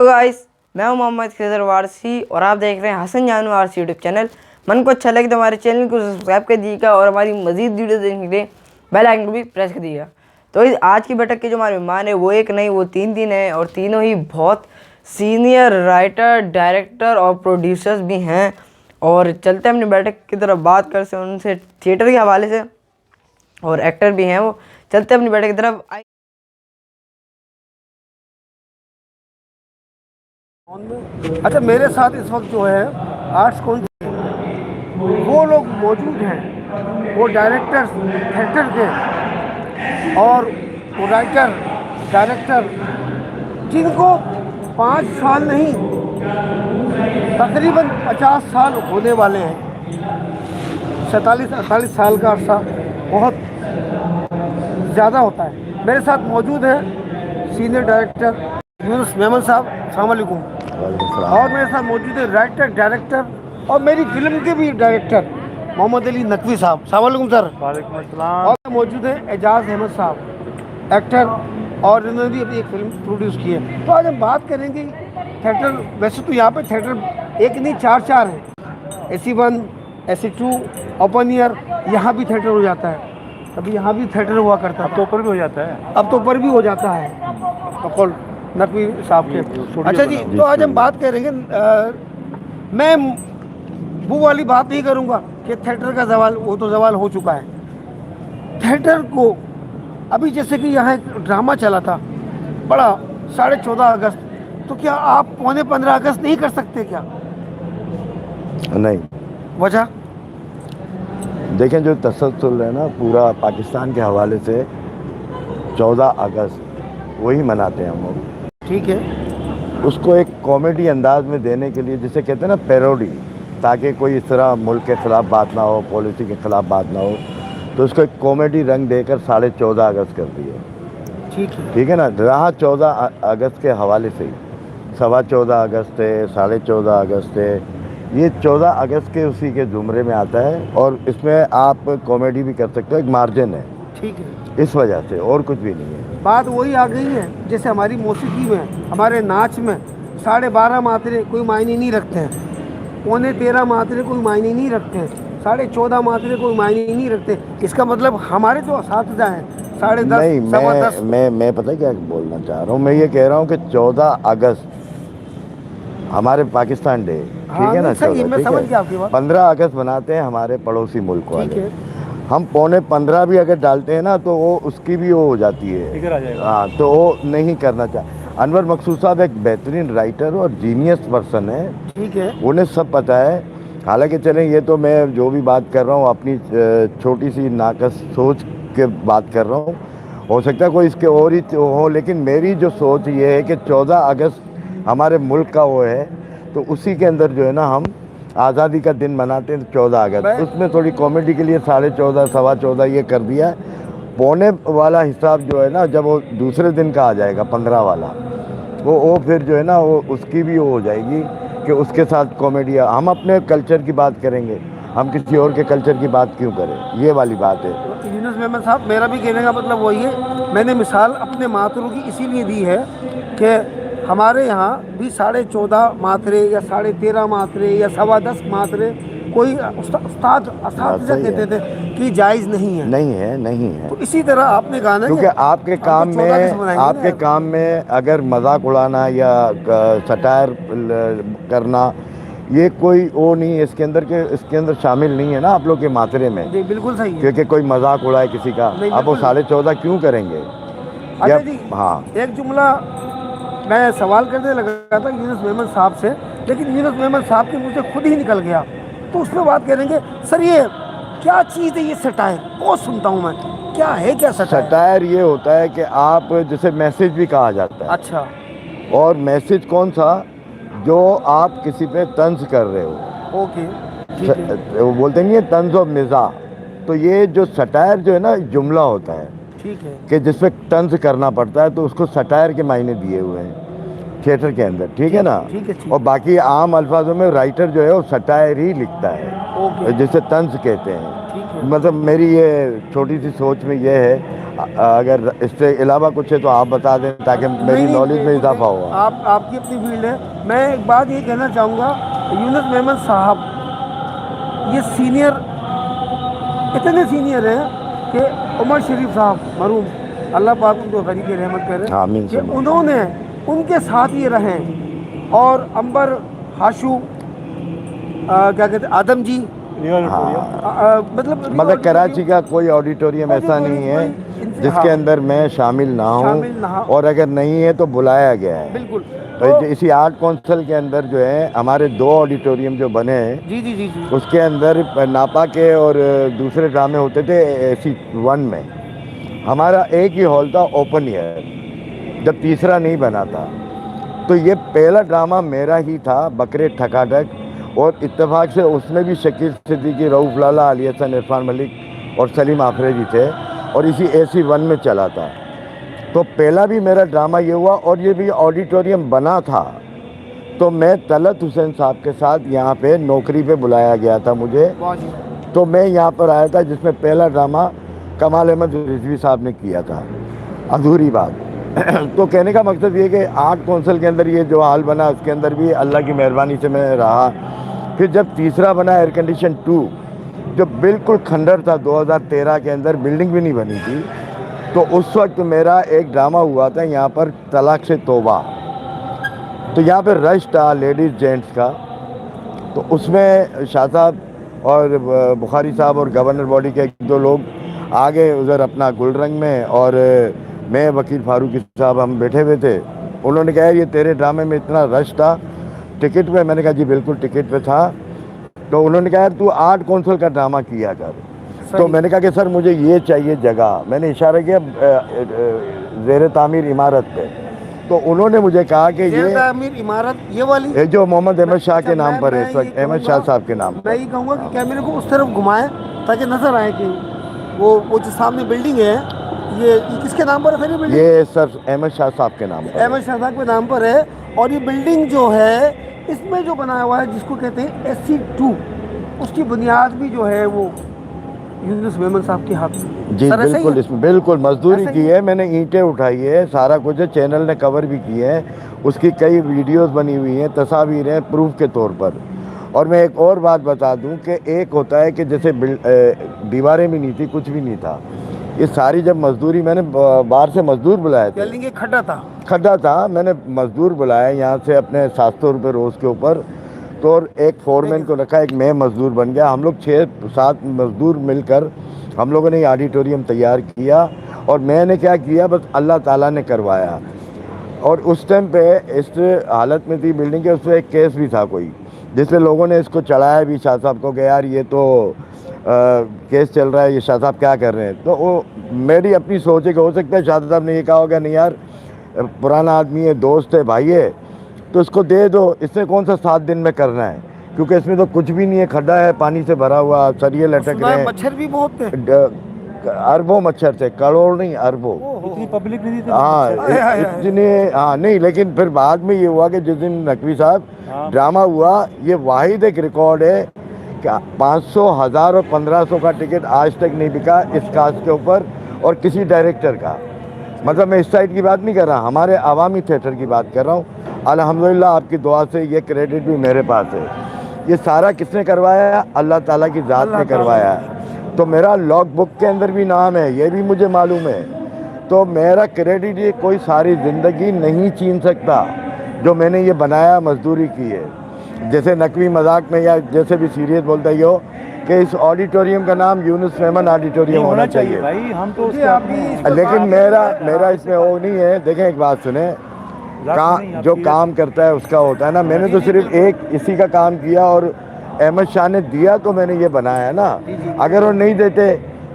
तो गाइस, मैं हूं मोहम्मद खिजर वारसी और आप देख रहे हैं हसन जानू वारसी यूट्यूब चैनल। मन को अच्छा लगे तो हमारे चैनल को सब्सक्राइब कर दीजिएगा और हमारी मजीद वीडियो देखने के लिए बेल आइकन को भी प्रेस कर दीजिएगा। तो आज की बैठक के जो हमारे मेहमान है वो एक नहीं वो तीन हैं और तीनों ही बहुत सीनियर राइटर, डायरेक्टर और प्रोड्यूसर्स भी हैं। और चलते हैं अपनी बैठक की तरफ, बात करते हैं उनसे थिएटर के हवाले से, और एक्टर भी हैं वो। चलते हैं अपनी बैठक की तरफ। अच्छा, मेरे साथ इस वक्त जो है आर्ट्स कौन वो लोग मौजूद हैं, वो डायरेक्टर थिएटर के और वो राइटर डायरेक्टर जिनको 5 साल नहीं तकरीबन 50 साल होने वाले हैं। 47-48 साल का अरसा बहुत ज़्यादा होता है। मेरे साथ मौजूद है सीनियर डायरेक्टर यूनुस मेमन साहब, अस्सलाम वालेकुम। और मेरे साथ मौजूद है राइटर, डायरेक्टर और मेरी फिल्म के भी डायरेक्टर मोहम्मद अली नकवी साहब, अस्सलाम वालेकुम सर। वालेकुम अस्सलाम। और मौजूद है एजाज अहमद साहब, एक्टर, और इन्होंने भी अपनी एक फिल्म प्रोड्यूस की है। तो आज हम बात करेंगे थिएटर। वैसे तो यहाँ पे थिएटर एक नहीं 4 हैं, AC1, AC2, ओपन ईयर, यहाँ भी थिएटर हो जाता है। कभी यहाँ भी थिएटर हुआ करता है, अब तो ऊपर भी हो जाता है। अब तो ऊपर भी हो जाता है बकौल नकवी साहब के। अच्छा जी, तो आज हम बात करेंगे, मैं वो वाली बात नहीं करूँगा कि थिएटर का जवाल, वो तो जवाल हो चुका है। थिएटर को अभी जैसे कि यहाँ एक ड्रामा चला था बड़ा 14.5 अगस्त, तो क्या आप 15 अगस्त नहीं कर सकते क्या? नहीं, वजह देखें जो तसल्सल है ना पूरा पाकिस्तान के हवाले से 14 अगस्त वही मनाते हैं हम लोग। ठीक है, उसको एक कॉमेडी अंदाज में देने के लिए, जिसे कहते हैं ना पैरोडी, ताकि कोई इस तरह मुल्क के ख़िलाफ़ बात ना हो, पॉलिसी के ख़िलाफ़ बात ना हो, तो उसको एक कॉमेडी रंग देकर 14.5 अगस्त कर दिया। ठीक है ना। रहा 14 अगस्त के हवाले से ही 14.25 अगस्त है, 14.5 अगस्त है, ये 14 अगस्त के उसी के ज़ुमरे में आता है। और इसमें आप कॉमेडी भी कर सकते हो, एक मार्जिन है। ठीक है, इस वजह से, और कुछ भी नहीं है। बात वही आ गई है जैसे हमारी मौसीकी में, हमारे नाच में 12.5 मात्रे कोई मायने नहीं रखते हैं, 13.25 मात्रे कोई मायने नहीं रखते हैं, 14.5 मात्रे कोई मायने नहीं रखते। इसका मतलब हमारे जो असातिज़ा हैं 10.5 नहीं, मैं पता क्या बोलना चाह रहा हूँ, मैं ये कह रहा हूँ कि 14 अगस्त हमारे पाकिस्तान डे, ठीक है ना, 15 अगस्त मनाते हैं हमारे पड़ोसी मुल्क वाले। हम 14.25 भी अगर डालते हैं ना तो वो उसकी भी वो हो जाती है। हाँ, तो वो नहीं करना चाहिए। अनवर मकसूद साहब एक बेहतरीन राइटर और जीनियस पर्सन है, ठीक है, उन्हें सब पता है। हालांकि चलें, ये तो मैं जो भी बात कर रहा हूँ अपनी छोटी सी नाकस सोच के बात कर रहा हूँ, हो सकता है कोई इसके और ही हो, लेकिन मेरी जो सोच ये है कि 14 अगस्त हमारे मुल्क का वो है, तो उसी के अंदर जो है ना हम आज़ादी का दिन मनाते हैं 14 अगस्त। उसमें थोड़ी कॉमेडी के लिए 14.5, 14.25 ये कर दिया है। पौने वाला हिसाब जो है ना, जब वो दूसरे दिन का आ जाएगा 15 वाला, वो फिर जो है ना वो उसकी भी वो हो जाएगी कि उसके साथ कॉमेडी। हम अपने कल्चर की बात करेंगे, हम किसी और के कल्चर की बात क्यों करें, ये वाली बात है। यूनुस मेमन साहब, मेरा भी कहने का मतलब वही है। मैंने मिसाल अपने मातरों की इसीलिए दी है कि हमारे यहाँ भी 14.5 मात्रे या 13.5 मात्रे या 10.15 मात्रे कोई उस्ताद कहते थे कि जायज़ नहीं है। तो इसी तरह आपने कहा ना, क्योंकि आपके काम में अगर मजाक उड़ाना या सटायर करना, ये कोई वो नहीं है इसके अंदर शामिल नहीं है ना आप लोग के मात्रे में। बिल्कुल सही है, क्योंकि कोई मजाक उड़ाए किसी का, अब वो 14.5 क्यों करेंगे? अच्छा जी, हाँ, एक जुमला मैं सवाल करने लगा था यूनुस मेमन साहब से, लेकिन यूनुस मेमन साहब के मुझे खुद ही निकल गया, तो उसमें बात करेंगे। सर, ये क्या चीज़ है ये सटायर? बहुत सुनता हूँ मैं, क्या है क्या सटायर? सटायर ये होता है कि आप जैसे मैसेज भी कहा जाता है। अच्छा, और मैसेज कौन सा? जो आप किसी पे तंज कर रहे हो। ओके, वो बोलते नहीं है तंज और मिज़ा, तो ये जो सटायर जो है ना जुमला होता है, ठीक है, कि जिसमें तंज करना पड़ता है, तो उसको सटायर के मायने दिए हुए हैं थिएटर के अंदर, ठीक है ना। और बाकी आम अल्फाजों में राइटर जो है वो सटायर ही लिखता है, जिसे तंज कहते हैं। मतलब मेरी ये छोटी सी सोच में ये है, अगर इससे अलावा कुछ है तो आप बता दें ताकि मेरी नहीं, नॉलेज में इजाफा हो। आपकी अपनी फील्ड है। मैं एक बात ये कहना चाहूँगा, यूनुस मेमन साहब ये सीनियर, इतने सीनियर हैं कि उमर शरीफ साहब मरूम, अल्लाह पाक उनको गरीब की रहमत करे, आमीन कि उन्होंने उनके साथ ये रहें। और अंबर हाशू क्या कहते हैं, आदम जी, मतलब कराची का कोई ऑडिटोरियम ऐसा नहीं है जिसके अंदर मैं शामिल ना हूँ, और अगर नहीं है तो बुलाया गया है। बिल्कुल। तो इसी आर्ट काउंसिल के अंदर जो है हमारे 2 ऑडिटोरियम जो बने हैं, जी जी जी जी, उसके अंदर नापा के और दूसरे ड्रामे होते थे AC 1 में। हमारा एक ही हॉल था ओपन एयर, जब तीसरा नहीं बना था। तो ये पहला ड्रामा मेरा ही था, बकरे ठकाठक, और इत्तेफाक से उसमें भी शकील सिद्दीकी, रऊफ लाला, अली हसन, इरफान मलिक और सलीम आफरेजी थे, और इसी AC 1 में चला था। तो पहला भी मेरा ड्रामा ये हुआ, और ये भी ऑडिटोरियम बना था। तो मैं तलत हुसैन साहब के साथ यहाँ पे नौकरी पे बुलाया गया था मुझे, तो मैं यहाँ पर आया था, जिसमें पहला ड्रामा कमाल अहमद रिजवी साहब ने किया था, अधूरी बात। तो कहने का मकसद ये कि आर्ट काउंसिल के अंदर ये जो हाल बना, उसके अंदर भी अल्लाह की मेहरबानी से मैं रहा। फिर जब तीसरा बना एयर कंडीशन 2, जो बिल्कुल खंडर था, 2013 के अंदर बिल्डिंग भी नहीं बनी थी, तो उस वक्त मेरा एक ड्रामा हुआ था यहाँ पर, तलाक से तौबा। तो यहाँ पर रश था लेडीज़ जेंट्स का। तो उसमें शाह साहब और बुखारी साहब और गवर्नर बॉडी के 1-2 लोग आगे उधर अपना गुलरंग में, और मैं वकील फारूकी साहब हम बैठे हुए थे। उन्होंने कहा ये तेरे ड्रामे में इतना रश था, टिकट पे? मैंने कहा जी बिल्कुल टिकट पे था। तो उन्होंने कहा तू आर्ट काउंसिल का ड्रामा किया कर। तो मैंने कहा कि सर मुझे ये चाहिए जगह। मैंने इशारा किया ज़ेर तामीर इमारत पे। तो उन्होंने मुझे कहा कि ये तामीर इमारत ये वाली, ये जो मोहम्मद अहमद शाह के नाम पर है, इस वक्त अहमद शाह साहब के नाम मैं ये कहूँगा कि कैमरे को उस तरफ घुमाएं ताकि नजर आए कि वो जो सामने बिल्डिंग है, ये किसके नाम पर है सर? ये बिल्डिंग ये सर अहमद शाह साहब के नाम पर, अहमद शाह साहब के नाम पर है। और ये बिल्डिंग जो है, इसमें जो बनाया हुआ है, जिसको कहते हैं SC 2, उसकी बुनियाद भी जो है वो यूनुस मेमन साहब के हाथ में। जी बिल्कुल, इसमें बिल्कुल मजदूरी की है मैंने, ईंटें उठाई है, सारा कुछ है, चैनल ने कवर भी किए हैं, उसकी कई वीडियोस बनी हुई हैं, तस्वीर हैं प्रूफ के तौर पर। और मैं एक और बात बता दूं कि एक होता है कि जैसे दीवारें भी नहीं थी, कुछ भी नहीं था, ये सारी जब मजदूरी, मैंने बाहर से मजदूर बुलाए थे, खड्डा था, मैंने मजदूर बुलाया यहाँ से अपने 700 रुपये रोज़ के ऊपर। तो और एक फोरमैन को रखा, एक मैं मजदूर बन गया, हम लोग 6-7 मजदूर मिलकर हम लोगों ने ये ऑडिटोरियम तैयार किया। और मैंने क्या किया, बस अल्लाह ताला ने करवाया। और उस टाइम पे इस हालत में थी बिल्डिंग के, उस पर एक केस भी था कोई, जिसमें लोगों ने इसको चढ़ाया भी शाह साहब को कि यार ये तो केस चल रहा है, ये शाह साहब क्या कर रहे हैं। तो वो मेरी अपनी सोच है कि हो सकता है शाह साहब ने ये कहा होगा नहीं यार पुराना आदमी है, दोस्त है, भाई है, तो इसको दे दो, इसमें कौन सा 7 दिन में करना है, क्योंकि इसमें तो कुछ भी नहीं है, खड्डा है, पानी से भरा हुआ, सरिये लटक रहे हैं, मच्छर भी बहुत थे, अरबों मच्छर थे, करोड़ नहीं अरबों, इतनी पब्लिक नहीं थी। हाँ इतने, हाँ नहीं, लेकिन फिर बाद में ये हुआ कि जिस दिन नकवी साहब ड्रामा हुआ, ये वाहिद एक रिकॉर्ड है कि 500, 1000 और 1500 का टिकट आज तक नहीं बिका इस कास्ट के ऊपर और किसी डायरेक्टर का। मतलब मैं इस साइड की बात नहीं कर रहा, हमारे आवामी थिएटर की बात कर रहा हूँ। अल्हम्दुलिल्लाह आपकी दुआ से ये क्रेडिट भी मेरे पास है। ये सारा किसने करवाया? अल्लाह ताला की ज़ात ने करवाया है। तो मेरा लॉग बुक के अंदर भी नाम है, ये भी मुझे मालूम है। तो मेरा क्रेडिट ये कोई सारी ज़िंदगी नहीं छीन सकता जो मैंने ये बनाया, मजदूरी की है। जैसे नकवी मजाक में या जैसे भी सीरियस बोलता ही हो कि इस ऑडिटोरियम का नाम यूनुस मेमन ऑडिटोरियम होना चाहिए भाई, हम तो लेकिन मेरा इसमें वो नहीं है। देखें एक बात सुने, जो काम करता है उसका होता है ना। मैंने तो सिर्फ एक इसी का काम किया और अहमद शाह ने दिया तो मैंने ये बनाया है ना। अगर वो नहीं देते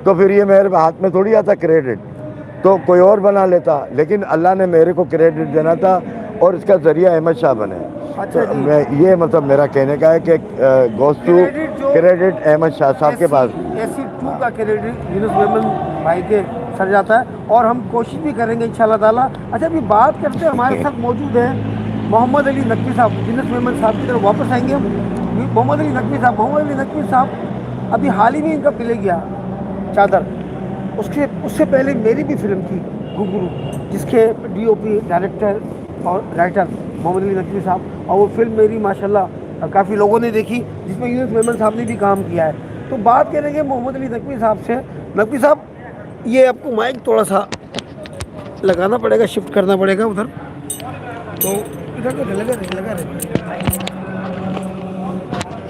तो फिर ये मेरे हाथ में थोड़ी आता क्रेडिट, तो कोई और बना लेता। लेकिन अल्लाह ने मेरे को क्रेडिट देना था और इसका जरिया अहमद शाह बने। अच्छा तो मैं ये मतलब मेरा कहने का है कि goes to credit Ahmad Shah साहब के पास। SC 2 का क्रेडिट यूनुस मेमन भाई के सर जाता है और हम कोशिश भी करेंगे इंशाल्लाह ताला। अच्छा अभी बात करते हैं, हमारे साथ मौजूद हैं मोहम्मद अली नकवी साहब। यूनुस मेमन साहब की तरफ वापस आएंगे हम। मोहम्मद अली नकवी साहब अभी हाल ही में इनका प्ले गया चादर, उससे पहले मेरी भी फिल्म थी घुंघरू, जिसके डीओपी डायरेक्टर और राइटर मोहम्मद अली नकवी साहब, और वो फिल्म मेरी माशाल्लाह काफ़ी लोगों ने देखी, जिसमें यूनुस मेमन साहब ने भी काम किया है। तो बात करेंगे मोहम्मद अली नकवी साहब से। नकवी साहब, ये आपको माइक थोड़ा सा लगाना पड़ेगा, शिफ्ट करना पड़ेगा उधर, तो इधर तो लगा रहे।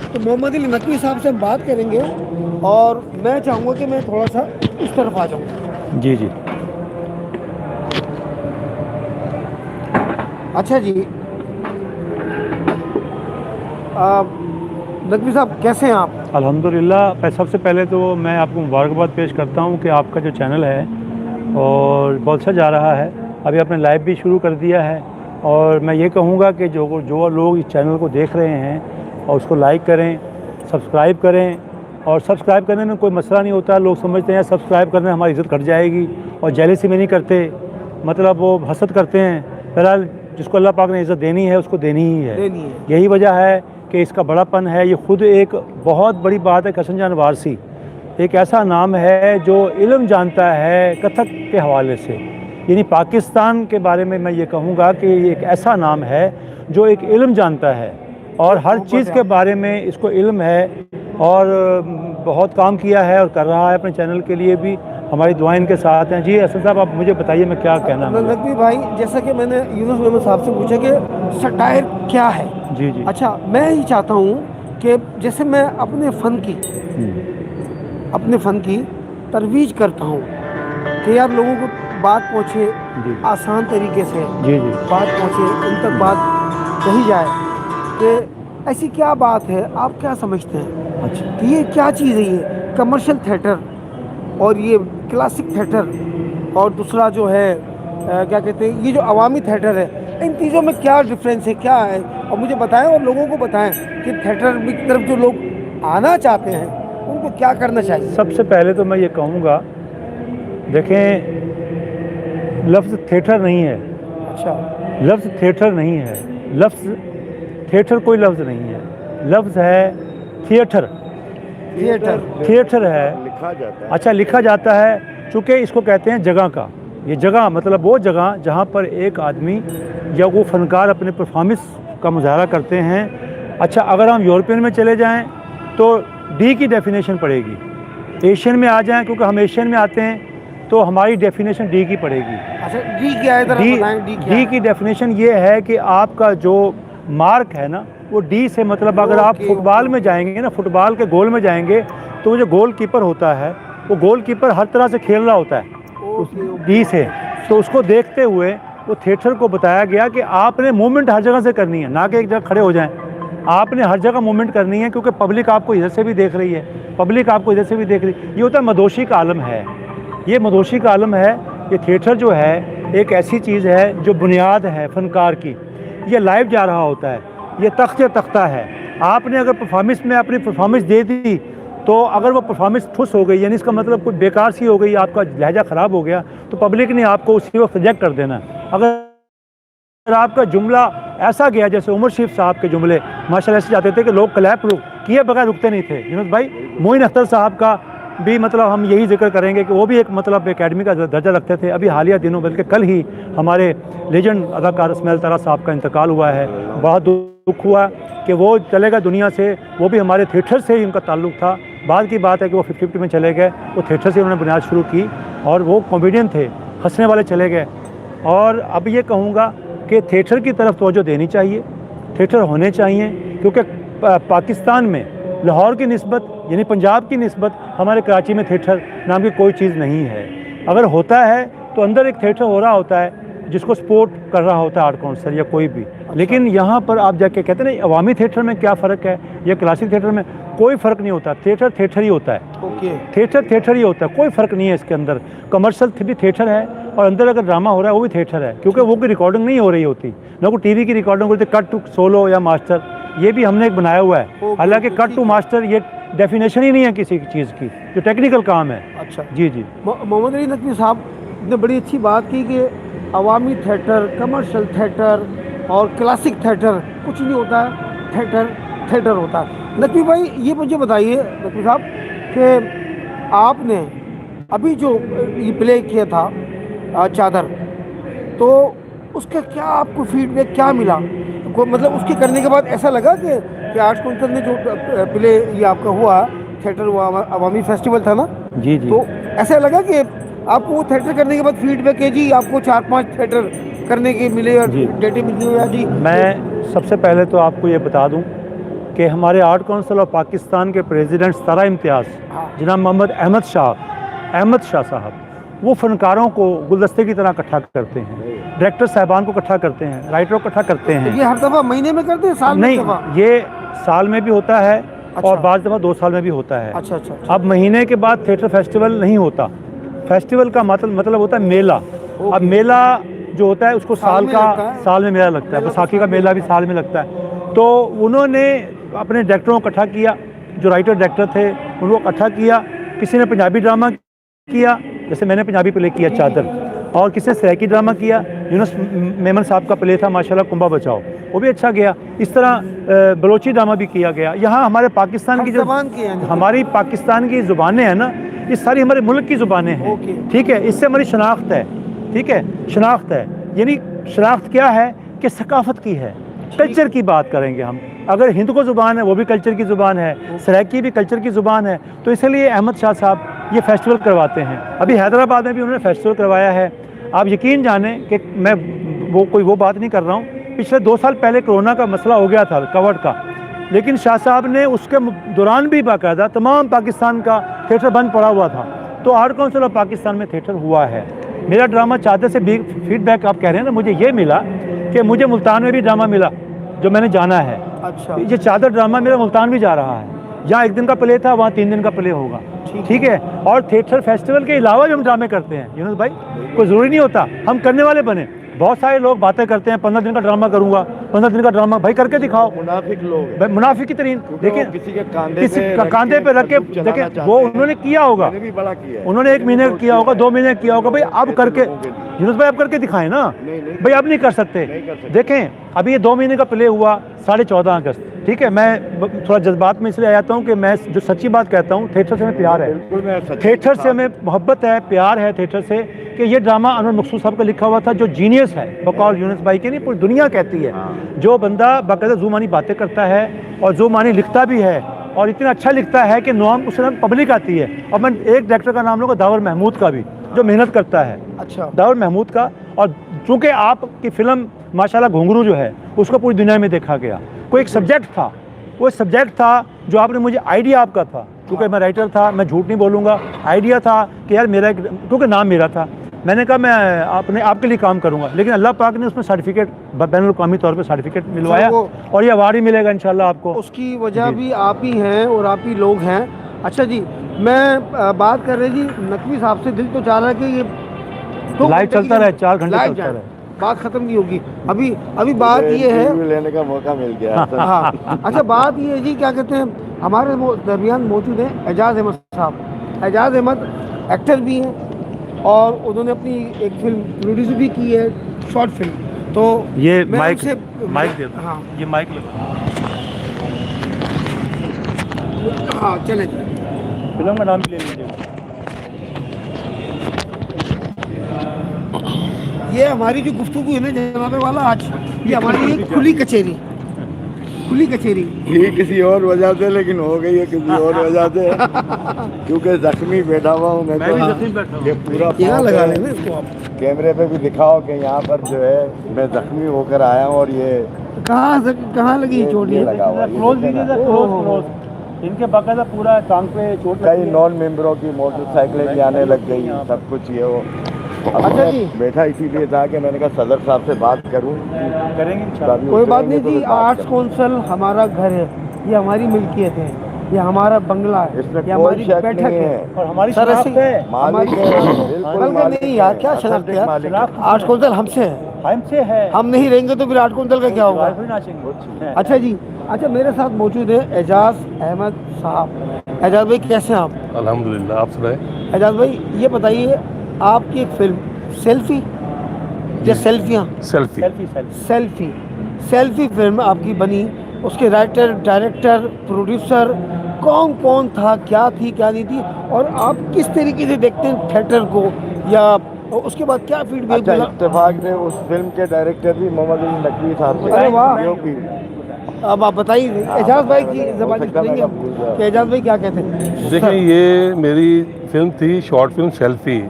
तो मोहम्मद अली नकवी साहब से हम बात करेंगे, और मैं चाहूँगा कि मैं थोड़ा सा इस तरफ आ जाऊँ। जी जी। अच्छा जी, नकवी साहब कैसे हैं आप? अल्हम्दुलिल्लाह। सबसे पहले तो मैं आपको मुबारकबाद पेश करता हूँ कि आपका जो चैनल है और बहुत अच्छा जा रहा है। अभी आपने लाइव भी शुरू कर दिया है, और मैं ये कहूँगा कि जो लोग इस चैनल को देख रहे हैं और उसको लाइक करें, सब्सक्राइब करें। और सब्सक्राइब करने में कोई मसला नहीं होता। लोग समझते हैं सब्सक्राइब करने हमारी इज़्ज़त घट जाएगी, और जेलसी में नहीं करते, मतलब वो हसद करते हैं। बहरहाल जिसको अल्लाह पाक ने इज़्ज़त देनी है उसको देनी ही है। यही वजह है कि इसका बड़ापन है। ये ख़ुद एक बहुत बड़ी बात है कि हसन जान वारसी एक ऐसा नाम है जो इल्म जानता है कथक के हवाले से। यानी पाकिस्तान के बारे में मैं ये कहूँगा कि ये एक ऐसा नाम है जो एक इल्म जानता है, और हर चीज़ के बारे में इसको इल्म है, और बहुत काम किया है और कर रहा है अपने चैनल के लिए भी। हमारी दुआएं इनके साथ हैं। जी हसन साहब, आप मुझे बताइए मैं क्या कहना है। नकवी भाई, जैसा कि मैंने यूनुस मेमन साहब से पूछा कि सटायर क्या है। जी जी। अच्छा, मैं ही चाहता हूँ कि जैसे मैं अपने फ़न की तरवीज करता हूँ कि यार लोगों को बात पहुँचे आसान तरीके से, जी जी, बात पहुँचे, उन तक बात कही जाए कि ऐसी क्या बात है, आप क्या समझते हैं? अच्छा, कि ये क्या चीज़ है, ये कमर्शियल थिएटर और ये क्लासिक थिएटर, और दूसरा जो है क्या कहते हैं, ये जो अवामी थिएटर है, इन चीज़ों में क्या डिफरेंस है, क्या है? और मुझे बताएं और लोगों को बताएं कि थिएटर की तरफ जो लोग आना चाहते हैं उनको क्या करना चाहिए। सबसे पहले तो मैं ये कहूँगा, देखें, लफ्ज़ थिएटर नहीं है। अच्छा, लफ्ज़ थिएटर नहीं है। लफ्ज़ थिएटर कोई लफ्ज़ नहीं है। लफ्ज़ है थिएटर। थिएटर है, लिखा जाता है। अच्छा, लिखा जाता है, चूँकि इसको कहते हैं जगह का। ये जगह मतलब वो जगह जहाँ पर एक आदमी या वो फ़नकार अपने परफॉर्मेंस का मुजाहरा करते हैं। अच्छा, अगर हम यूरोपियन में चले जाएं तो डी की डेफिनेशन पड़ेगी। एशियन में आ जाएं, क्योंकि हम एशियन में आते हैं, तो हमारी डेफिनेशन डी की पड़ेगी। अच्छा, डी क्या है, डी की डेफिनेशन ये है कि आपका जो मार्क है ना, वो डी से मतलब अगर आप फुटबॉल में जाएंगे ना, फुटबॉल के गोल में जाएंगे, तो जो गोल कीपर होता है वो गोल कीपर हर तरह से खेल रहा होता है डी से। तो उसको देखते हुए वो थिएटर को बताया गया कि आपने मूवमेंट हर जगह से करनी है, ना कि एक जगह खड़े हो जाएं। आपने हर जगह मूवमेंट करनी है, क्योंकि पब्लिक आपको इधर से भी देख रही है, पब्लिक आपको इधर से भी देख रही है। ये होता है मदोशी का आलम है, ये मदोशी का आलम है। ये थिएटर जो है एक ऐसी चीज़ है जो बुनियाद है फ़नकार की। ये लाइव जा रहा होता है, ये तख्ता है। आपने अगर परफॉर्मेंस में अपनी परफॉर्मेंस दे दी, तो अगर वो परफॉर्मेंस ठुस हो गई, यानी इसका मतलब कोई बेकार सी हो गई, आपका लहजा ख़राब हो गया, तो पब्लिक ने आपको उसी वक्त रिजेक्ट कर देना। अगर आपका जुमला ऐसा गया, जैसे उमर शरीफ साहब के जुमले माशाल्लाह ऐसे जाते थे कि लोग क्लैप किए बगैर रुकते नहीं थे। यूनुस भाई, मोइन अख्तर साहब का भी मतलब हम यही जिक्र करेंगे कि वो भी एक मतलब एकेडमी का दर्जा रखते थे। अभी हालिया दिनों, बल्कि कल ही हमारे लेजेंड अदाकार इस्माइल तारा साहब का इंतकाल हुआ है। बहुत दुख हुआ कि वो चले गए दुनिया से। वो भी हमारे थिएटर से ही उनका ताल्लुक़ था। बाद की बात है कि वो 50-50 में चले गए। वो थिएटर से उन्होंने बुनियाद शुरू की, और वो कॉमेडियन थे, हंसने वाले चले गए। और अब ये कहूँगा कि थिएटर की तरफ तवज्जो देनी चाहिए, थिएटर होने चाहिए, क्योंकि पाकिस्तान में लाहौर की निस्बत, यानी पंजाब की निस्बत, हमारे कराची में थिएटर नाम की कोई चीज़ नहीं है। अगर होता है तो अंदर एक थिएटर हो रहा होता है जिसको सपोर्ट कर रहा होता है आर्ट काउंसिल या कोई भी। लेकिन यहाँ पर आप जाके कहते हैं ना, अवामी थिएटर में क्या फ़र्क है या क्लासिक थिएटर में, कोई फ़र्क नहीं होता। थिएटर थिएटर ही होता है। थिएटर थिएटर ही होता है, कोई फ़र्क नहीं है इसके अंदर। कमर्शियल भी थिएटर है, और अंदर अगर ड्रामा हो रहा है वो भी थिएटर है, क्योंकि वो कोई रिकॉर्डिंग नहीं हो रही होती, ना कोई टीवी की रिकॉर्डिंग होती, कट टू सोलो या मास्टर। ये भी हमने एक बनाया हुआ है। हालांकि कट टू मास्टर ये डेफिनेशन ही नहीं है किसी चीज़ की, जो टेक्निकल काम है। अच्छा जी जी। मोहम्मद अली नकवी साहब ने बड़ी अच्छी बात की कि अवामी थिएटर, कमर्शियल थिएटर और क्लासिक थिएटर कुछ नहीं होता है, थिएटर थिएटर होता है। नकवी भाई, ये मुझे बताइए नकवी साहब कि आपने अभी जो ये प्ले किया था चादर, तो उसका क्या आपको फीडबैक क्या मिला? मतलब उसके करने के बाद ऐसा लगा कि आर्ट्स काउंसिल ने जो प्ले ये आपका हुआ थिएटर हुआ, अवामी फेस्टिवल था ना, जी जी। तो ऐसा लगा कि आपको वो थिएटर करने के बाद फीडबैक है जी आपको 4-5 थिएटर करने के मिले और जी। डेटे मिली हुई जी? मैं सबसे पहले तो आपको ये बता दूं कि हमारे आर्ट काउंसिल ऑफ पाकिस्तान के प्रेसिडेंट सरा इम्तियाज़ जनाब मोहम्मद अहमद शाह साहब, वो फ़नकारों को गुलदस्ते की तरह इकट्ठा करते हैं, डायरेक्टर साहबान को इकट्ठा करते हैं, राइटरों को इकट्ठा करते हैं। ये हर दफ़ा महीने में करते हैं, साल में नहीं, दफ़ा? ये साल में भी होता है अच्छा। और बाज़ दफ़ा 2 साल में भी होता है। अच्छा अच्छा अच्छा। अब महीने के बाद थिएटर फेस्टिवल नहीं होता। फेस्टिवल का मतलब होता है मेला। अब मेला जो होता है उसको साल में मेला लगता है। बैसाखी का मेला भी साल में लगता है। तो उन्होंने अपने डायरेक्टरों को इकट्ठा किया, जो राइटर डायरेक्टर थे उनको इकट्ठा किया। किसी ने पंजाबी ड्रामा किया, जैसे मैंने पंजाबी प्ले किया चादर, और किसी ने सराइकी ड्रामा किया, यूनुस मेमन साहब का प्ले था माशाल्लाह कुंभा बचाओ, वो भी अच्छा गया। इस तरह बलोची ड्रामा भी किया गया। यहाँ हमारे पाकिस्तान की जो हमारी पाकिस्तान की ज़ुबानें हैं ना, ये सारी हमारे मुल्क की ज़ुबानें हैं, ठीक है। इससे हमारी शनाख्त है, ठीक है, शनाख्त है। यानी शनाख्त क्या है कि सकाफ़त की है, कल्चर की बात करेंगे हम। अगर हिंदू को ज़ुबान है वो भी कल्चर की ज़ुबान है, सराइकी भी कल्चर की ज़ुबान है। तो इसलिए अहमद शाह साहब ये फेस्टिवल करवाते हैं। अभी हैदराबाद में भी उन्होंने फेस्टिवल करवाया है। आप यकीन जानें कि मैं वो बात नहीं कर रहा हूँ, पिछले 2 साल पहले कोरोना का मसला हो गया था कोविड का, लेकिन शाह साहब ने उसके दौरान भी बाकायदा तमाम पाकिस्तान का थिएटर बंद पड़ा हुआ था। तो आर्ट काउंसिल ऑफ पाकिस्तान में थिएटर हुआ है। मेरा ड्रामा चादर से भी फीडबैक आप कह रहे हैं ना, मुझे ये मिला कि मुझे मुल्तान में भी ड्रामा मिला जो मैंने जाना है। अच्छा। ये चादर ड्रामा मेरा मुल्तान भी जा रहा है। जहाँ 1 दिन का प्ले था वहाँ 3 दिन का प्ले होगा, ठीक है। और थिएटर फेस्टिवल के अलावा भी हम ड्रामे करते हैं यूनुस भाई, कोई ज़रूरी नहीं होता हम करने वाले बने। बहुत सारे लोग बातें करते हैं 15 दिन का ड्रामा करूंगा, 15 दिन का ड्रामा, भाई करके दिखाओ। मुनाफिक लोग भाई मुनाफिक की तरीन देखिए, किसी के कांधे पे रख के देखें, वो उन्होंने किया होगा, भी बड़ा किया है। उन्होंने 1 महीने किया होगा, 2 महीने किया होगा। भाई अब करके यूनुस भाई अब करके दिखाएं ना भाई, अब नहीं कर सकते। देखें अभी ये 2 महीने का प्ले हुआ 14.5 अगस्त, ठीक है। मैं थोड़ा जज्बात में इसलिए आ जाता हूँ कि मैं जो सच्ची बात कहता हूँ, थिएटर से हमें प्यार है, थिएटर से हमें मोहब्बत है, प्यार है थिएटर से। कि ये ड्रामा अनवर मकसूद साहब का लिखा हुआ था, जो जीनियस है, बकौल यूनुस भाई के नहीं पूरी दुनिया कहती है। जो बंदा बाकायदा ज़ुबानी बातें करता है और ज़ुबानी लिखता भी है, और इतना अच्छा लिखता है कि नाम उससे पब्लिक आती है। और मैं एक डायरेक्टर का नाम लूँगा, दावर महमूद का भी, जो मेहनत करता है। अच्छा। दावर महमूद का। और चूँकि आपकी फ़िल्म माशाल्लाह घुंघरू जो है उसको पूरी दुनिया में देखा गया। कोई एक सब्जेक्ट था, वो सब्जेक्ट था जो आपने मुझे आइडिया आपका था, क्योंकि मैं राइटर था, मैं झूठ नहीं बोलूँगा, आइडिया था कि यार मेरा, क्योंकि नाम मेरा था, मैंने कहा मैं आपके लिए काम करूँगा। लेकिन अल्लाह पाक ने उसमें सर्टिफिकेट, बैनुल-अक़वामी तौर पे सर्टिफिकेट मिलवाया, और ये अवार्ड ही मिलेगा इंशाल्लाह आपको। उसकी वजह भी आप ही हैं और आप ही लोग हैं। अच्छा जी, मैं बात कर रही थी नकवी साहब से, दिल तो चाह रहा है कि ये लाइव चलता रहे, 4 घंटे चलता रहे, बात खत्म नहीं होगी। अभी बात ये है, लेने का मौका मिल गया। हाँ। अच्छा, बात ये है जी, क्या कहते हैं, हमारे दरमियान मौजूद हैं एजाज़ अहमद साहब। एजाज़ अहमद एक्टर भी हैं और उन्होंने अपनी एक फिल्म प्रोड्यूस भी की है, शॉर्ट फिल्म। तो ये माइक दे दो। हाँ, ये माइक हाँ, चले फिल्म का नाम भी ले लीजिए। ये हमारी जो गुफ्तगू है ना जनाबे वाला, आज ये हमारी एक खुली कचहरी, ये किसी और वजह से, लेकिन हो गई है किसी और वजह से, क्योंकि जख्मी बैठा हुआ हूँ मैं भी जख्मी बैठा हूँ। ये पूरा यहाँ लगा लेंगे इसको आप, कैमरे पे भी दिखाओ कि यहाँ पर जो है मैं जख्मी होकर आया हूँ। और ये कहाँ लगी चोट? ये लगा हुआ है, क्लोज लीजिए, क्लोज। इनके बाकायदा पूरा टांग पे चोट लगी कई नॉन मेंबरों की मोटरसाइकिलें भी आने लग गई, सब कुछ ये वो। अच्छा जी, बैठा इसीलिए था कि मैंने कहा सदर साहब से बात करूं, करेंगे इंशाल्लाह। कोई बात नहीं जी, आर्ट्स काउंसिल हमारा घर है, ये हमारी मिल्कियत है, ये हमारा बंगला है, इसमें ये हमारी कोई शक बैठक नहीं है और हमारी सर, शनाख्त ऐसी- है, मालिक है, बिल्कुल बल्कि मालिक नहीं यार, है, क्या असल शनाख्त में है? मालिक है। आर्ट्स काउंसिल हमसे है, हमसे है, हम नहीं रहेंगे तो फिर आर्ट काउंसिल का क्या होगा? कोई नाचेंगे। अच्छा जी, अच्छा मेरे साथ मौजूद है एजाज अहमद साहब। एजाज भाई कैसे हैं आप? अल्हम्दुलिल्लाह, आप सुनाएं। एजाज भाई ये बताइए, आपकी एक फिल्म सेल्फी या सेल्फियाँ, सेल्फी सेल्फी फिल्म आपकी बनी, उसके राइटर, डायरेक्टर, प्रोड्यूसर कौन कौन था, क्या थी क्या नहीं थी, और आप किस तरीके से देखते हैं थिएटर को, या उसके बाद क्या फीडबैक अच्छा, मिला? इत्तेफाक से उस फिल्म के डायरेक्टर भी मोहम्मद अली नकवी साहब थे। अरे वाह। DOP। अब आप बताइए एजाज भाई की ज़बान हो सकता है सुनेंगे मैं हम भूल गया। कि एजाज भाई क्या कहते हैं। देखिए, ये मेरी फिल्म थी, शॉर्ट फिल्म सेल्फी।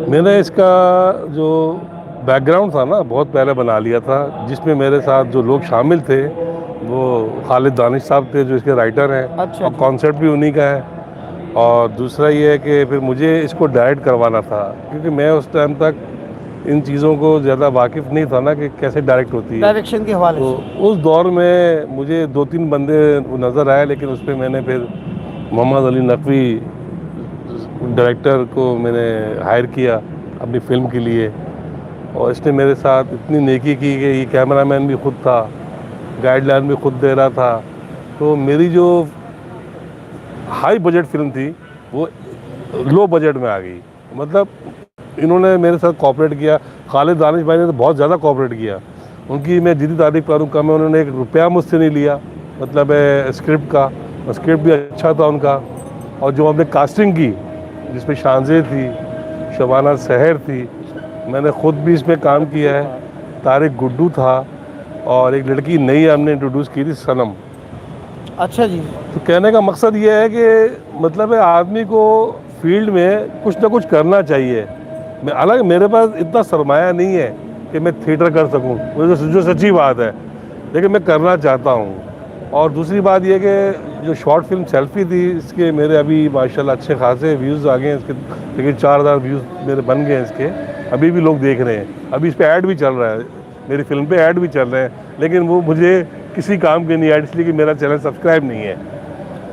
मैंने इसका जो बैकग्राउंड था ना बहुत पहले बना लिया था, जिसमें मेरे साथ जो लोग शामिल थे वो खालिद दानिश साहब थे जो इसके राइटर हैं। अच्छा और जी। कॉन्सेप्ट भी उन्हीं का है। और दूसरा ये है कि फिर मुझे इसको डायरेक्ट करवाना था, क्योंकि मैं उस टाइम तक इन चीज़ों को ज़्यादा वाकिफ़ नहीं था ना कि कैसे डायरेक्ट होती है। डायरेक्शन के हवाले तो से उस दौर में मुझे 2-3 बंदे नज़र आए, लेकिन उस पर मैंने फिर मोहम्मद अली नकवी डायरेक्टर को मैंने हायर किया अपनी फ़िल्म के लिए। और इसने मेरे साथ इतनी नेकी की कि ये कैमरामैन भी खुद था, गाइडलाइन भी खुद दे रहा था। तो मेरी जो हाई बजट फिल्म थी वो लो बजट में आ गई। मतलब इन्होंने मेरे साथ कोऑपरेट किया। खालिद दानिश भाई ने तो बहुत ज़्यादा कोऑपरेट किया, उनकी मैं जितनी तारीफ करूँ कम है। उन्होंने 1 रुपया मुझसे नहीं लिया, मतलब स्क्रिप्ट का, और स्क्रिप्ट भी अच्छा था उनका। और जो हमने कास्टिंग की जिसमें शानज़े थी, शबाना सहर थी, मैंने ख़ुद भी इसमें काम किया है, तारिक गुड्डू था, और एक लड़की नई हमने इंट्रोड्यूस की थी, सनम। अच्छा जी। तो कहने का मकसद ये है कि मतलब है आदमी को फील्ड में कुछ ना कुछ करना चाहिए। मैं हालांकि मेरे पास इतना सरमाया नहीं है कि मैं थिएटर कर सकूं, जो सच्ची बात है, लेकिन मैं करना चाहता हूं। और दूसरी बात यह कि जो शॉर्ट फिल्म सेल्फी थी, इसके मेरे अभी माशाल्लाह अच्छे खासे व्यूज़ आ गए हैं इसके, लेकिन 4000 व्यूज़ मेरे बन गए हैं इसके। अभी भी लोग देख रहे हैं, अभी इस पर ऐड भी चल रहा है, मेरी फिल्म पे ऐड भी चल रहे हैं, लेकिन वो मुझे किसी काम के नहीं ऐड, इसलिए कि मेरा चैनल सब्सक्राइब नहीं है,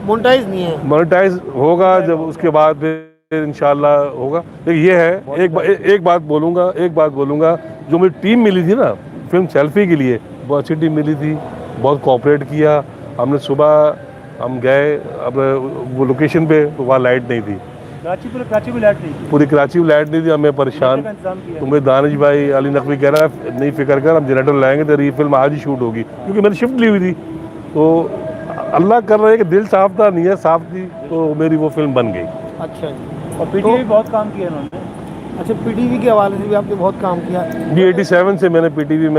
मोनेटाइज नहीं है। मोनेटाइज होगा जब, उसके बाद फिर इंशाल्लाह होगा। लेकिन ये है, एक बात बोलूँगा, जो मेरी टीम मिली थी ना फिल्म सेल्फी के लिए, बहुत अच्छी टीम मिली थी, बहुत कोऑपरेट किया। हमने सुबह हम गए, अब वो लोकेशन पे तो वहाँ लाइट नहीं थी, कराची में लाइट नहीं थी, पूरी कराची में लाइट नहीं थी, हमें परेशान। तो मेरे दानिश भाई अली नकवी कह रहा है नहीं फिक्र कर, हम जनरेटर लाएंगे, तेरी ये फिल्म आज ही शूट होगी, क्योंकि मैंने शिफ्ट ली हुई थी। तो अल्लाह कर रहा है कि दिल साफ था, नीयत साफ थी, तो मेरी वो फिल्म बन गई। अच्छा जी। और पीटीवी भी बहुत काम किया इन्होंने। अच्छा, पीटीवी के हवाले से भी आपने बहुत काम किया। जी 87 से मैंने पीटीवी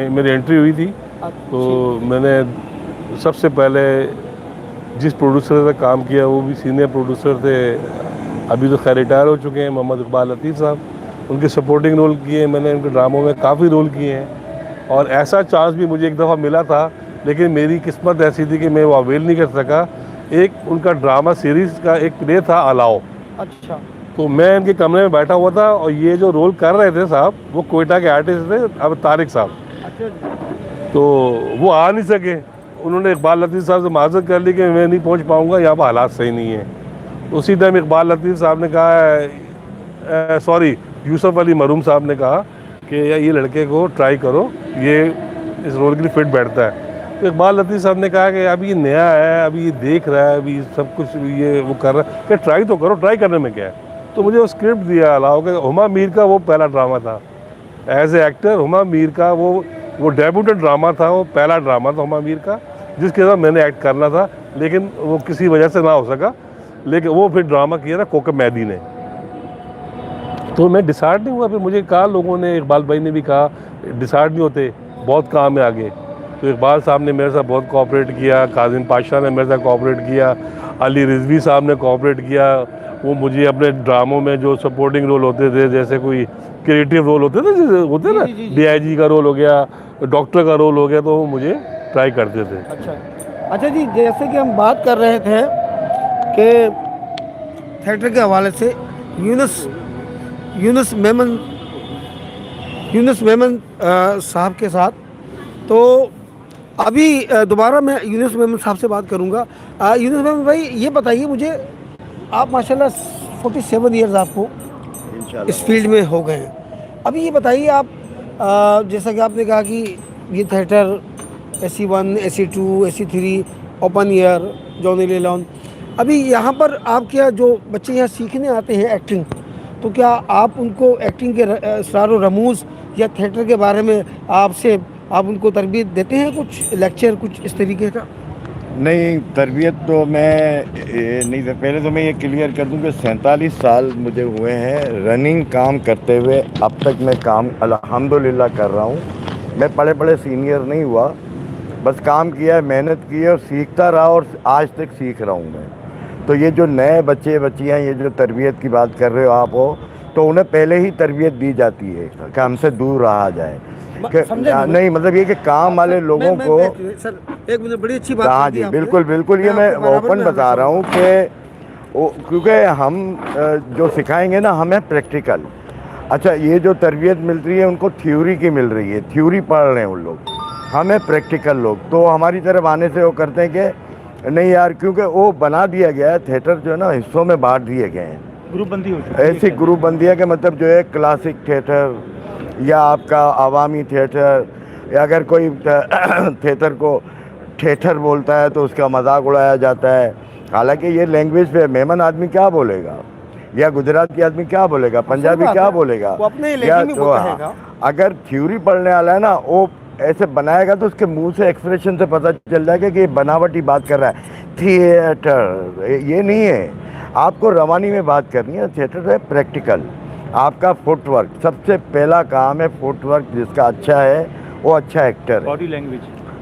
मेरी एंट्री हुई थी। तो मैंने सबसे पहले जिस प्रोड्यूसर से काम किया वो भी सीनियर प्रोड्यूसर थे, अभी तो खैर रिटायर हो चुके हैं, मोहम्मद इकबाल लतीफ़ साहब। उनके सपोर्टिंग रोल किए मैंने, उनके ड्रामों में काफ़ी रोल किए हैं। और ऐसा चांस भी मुझे एक दफ़ा मिला था, लेकिन मेरी किस्मत ऐसी थी कि मैं वो अवेल नहीं कर सका। एक उनका ड्रामा सीरीज़ का एक प्ले था अलाओ। अच्छा। तो मैं इनके कमरे में बैठा हुआ था, और ये जो रोल कर रहे थे साहब, वो कोयटा के आर्टिस्ट थे, अब तारिक साहब। अच्छा जी। तो वो आ नहीं सके, उन्होंने इकबाल लतीफ़ साहब से माजरत कर ली कि मैं नहीं पहुंच पाऊंगा, यहाँ पर हालात सही नहीं है। उसी टाइम इकबाल लतीफ़ साहब ने कहा, सॉरी यूसुफ अली मरूम साहब ने कहा कि ये लड़के को ट्राई करो, ये इस रोल के लिए फिट बैठता है। तो इकबाल लतीफ़ साहब ने कहा कि अभी ये नया है, अभी ये देख रहा है, अभी सब कुछ ये वो कर रहा है, कि ट्राई तो करो, ट्राई करने में क्या है। तो मुझे वो स्क्रिप्ट दिया अलाउ के, हुमा मीर का वो पहला ड्रामा था as a actor. Huma Mir का वो डेब्यूटेड ड्रामा था, वो पहला ड्रामा था हुमा मीर का, जिसके साथ मैंने एक्ट करना था, लेकिन वो किसी वजह से ना हो सका। लेकिन वो फिर ड्रामा किया था कोकब मैदी ने। तो मैं डिसाइड नहीं हुआ, फिर मुझे कहा लोगों ने, इकबाल भाई ने भी कहा डिसाइड नहीं होते, बहुत काम है आगे। तो इकबाल साहब ने मेरे साथ बहुत कोऑपरेट किया, काजिम पाशा ने मेरे साथ कोऑपरेट किया, अली रिजवी साहब ने कोऑपरेट किया। वो मुझे अपने ड्रामों में जो सपोर्टिंग रोल होते थे, जैसे कोई क्रिएटिव रोल होते थे, जैसे होते ना DIG का रोल हो गया, डॉक्टर का रोल हो गया, तो वो मुझे ट्राई करते थे। अच्छा जी, जैसे कि हम बात कर रहे थे कि थिएटर के हवाले से यूनुस मेमन साहब के साथ, तो अभी दोबारा मैं यूनुस मेमन साहब से बात करूंगा। यूनुस मेमन भाई, ये बताइए मुझे, आप माशाल्लाह 47 ईयर्स आपको इस फील्ड में हो गए हैं। अभी ये बताइए आप, जैसा कि आपने कहा कि ये theatre AC1, AC2, AC3 open air, जॉनी लेलॉन, अभी यहाँ पर आप क्या जो बच्चे यहाँ सीखने आते हैं एक्टिंग, तो क्या आप उनको एक्टिंग के असरार व रमूज़ या थिएटर के बारे में आप उनको तरबियत देते हैं, कुछ लेक्चर कुछ इस तरीके का? नहीं, तरबियत तो मैं नहीं, पहले तो मैं ये क्लियर कर दूं कि 47 साल मुझे हुए हैं रनिंग काम करते हुए। अब तक मैं काम अल्हम्दुलिल्लाह कर रहा हूँ। मैं बड़े बड़े सीनियर नहीं हुआ, बस काम किया है, मेहनत की है और सीखता रहा और आज तक सीख रहा हूँ मैं। तो ये जो नए बच्चे बच्चियाँ ये जो तरबियत की बात कर रहे हो आप हो, तो उन्हें पहले ही तरबियत दी जाती है कि हमसे दूर रहा जाए। नहीं मतलब ये कि काम वाले लोगों को सर एक मुझे बड़ी अच्छी बात हाँ की जी, आपने। बिल्कुल बिल्कुल, ये मैं आपको बराबर ओपन में बता रहा हूँ कि क्योंकि हम जो सिखाएंगे ना हमें प्रैक्टिकल। अच्छा, ये जो तरबियत मिल रही है उनको थ्योरी की मिल रही है, थ्योरी पढ़ रहे हैं उन लोग, हमें प्रैक्टिकल लोग। तो हमारी तरफ आने से वो करते हैं कि नहीं यार, क्योंकि वो बना दिया गया है थिएटर जो है ना, हिस्सों में बांट दिए गए हैं, ग्रुप बंदी हो चुकी है। ऐसी ग्रुप बंदी है कि मतलब जो है क्लासिक थिएटर या आपका आवामी थिएटर, या अगर कोई थिएटर को थिएटर बोलता है तो उसका मजाक उड़ाया जाता है। हालांकि ये लैंग्वेज पे मेमन आदमी क्या बोलेगा, या गुजराती आदमी क्या बोलेगा, पंजाबी क्या बोलेगा, वो अपने या लैंग्वेज में तो वो कहेगा। अगर थ्योरी पढ़ने वाला है ना, वो ऐसे बनाएगा तो उसके मुंह से एक्सप्रेशन से पता चल जाएगा कि ये बनावटी बात कर रहा है। थिएटर ये नहीं है, आपको रवानी में बात करनी है। थिएटर है प्रैक्टिकल, आपका फुटवर्क सबसे पहला काम है। फुटवर्क जिसका अच्छा है वो अच्छा एक्टर है। Body language.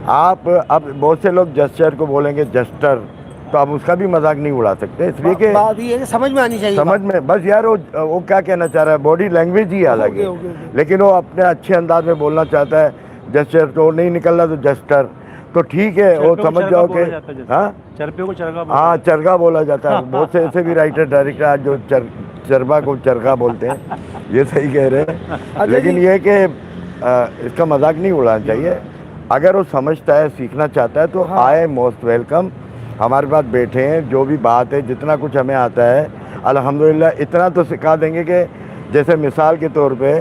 आप अब बहुत से लोग जस्टर को बोलेंगे जस्टर, तो आप उसका भी मजाक नहीं उड़ा सकते, इसलिए कि बात ये है कि समझ में आनी चाहिए। समझ में बस यार वो क्या कहना चाह रहा है, बॉडी लैंग्वेज ही अलग है। लेकिन वो अपने अच्छे अंदाज में बोलना चाहता है जस्टर, तो नहीं निकल रहा तो जस्टर, तो ठीक है, वो समझ जाओ कि हाँ चरपे को चरगा, हाँ चरगा बोला जाता है। बहुत से ऐसे भी राइटर डायरेक्टर आज जो चरबा को चरगा बोलते हैं, ये सही कह रहे हैं। लेकिन ये कि इसका मजाक नहीं उड़ाना चाहिए। अगर वो समझता है, सीखना चाहता है तो आए, मोस्ट वेलकम। हमारे पास बैठे हैं, जो भी बात है, जितना कुछ हमें आता है अल्हम्दुलिल्लाह इतना तो सिखा देंगे कि जैसे मिसाल के तौर पे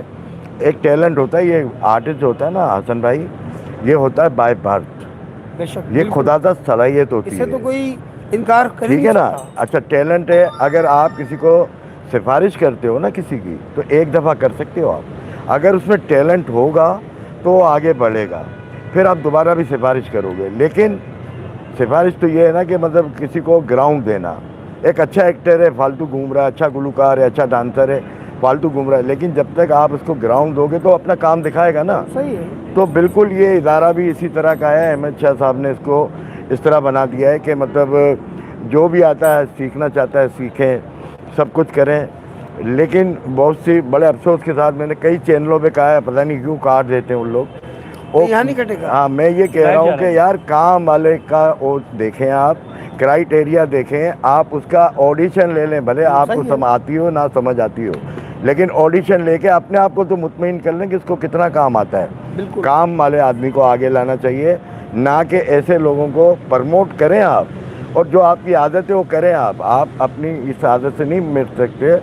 एक टैलेंट होता है, ये आर्टिस्ट होता है ना हसन भाई, ये होता है बाय बर्थ, ये खुदा का सलाहियत होती इससे है, तो कोई इनकार कर ही ठीक है नहीं ना। सकता। अच्छा टैलेंट है, अगर आप किसी को सिफारिश करते हो ना किसी की, तो एक दफ़ा कर सकते हो आप। अगर उसमें टैलेंट होगा तो वो आगे बढ़ेगा, फिर आप दोबारा भी सिफारिश करोगे। लेकिन सिफारिश तो ये है ना कि मतलब किसी को ग्राउंड देना। एक अच्छा एक्टर है, फालतू घूम रहा है, अच्छा गुलकार है, अच्छा डांसर है, फालतू घूम रहा है, लेकिन जब तक आप उसको ग्राउंड दोगे तो अपना काम दिखाएगा ना। सही है। तो बिल्कुल ये इदारा भी इसी तरह का है। अहमद शाह साहब ने इसको इस तरह बना दिया है कि मतलब जो भी आता है, सीखना चाहता है सीखें, सब कुछ करें। लेकिन बहुत सी बड़े अफसोस के साथ मैंने कई चैनलों पे कहा है, पता नहीं क्यों काट देते हैं उन लोग। यहाँ नहीं कटेगा। हाँ, मैं ये कह रहा हूँ कि यार काम वाले का वो देखें, आप क्राइटेरिया देखें, आप उसका ऑडिशन ले लें, भले आपको समझ आती हो ना समझ आती हो, लेकिन ऑडिशन लेके अपने आप को तो मुतमईन कर लें कि इसको कितना काम आता है। काम वाले आदमी को आगे लाना चाहिए, ना कि ऐसे लोगों को प्रमोट करें आप, और जो आपकी आदत है वो करें आप अपनी इस आदत से नहीं मिट सकते।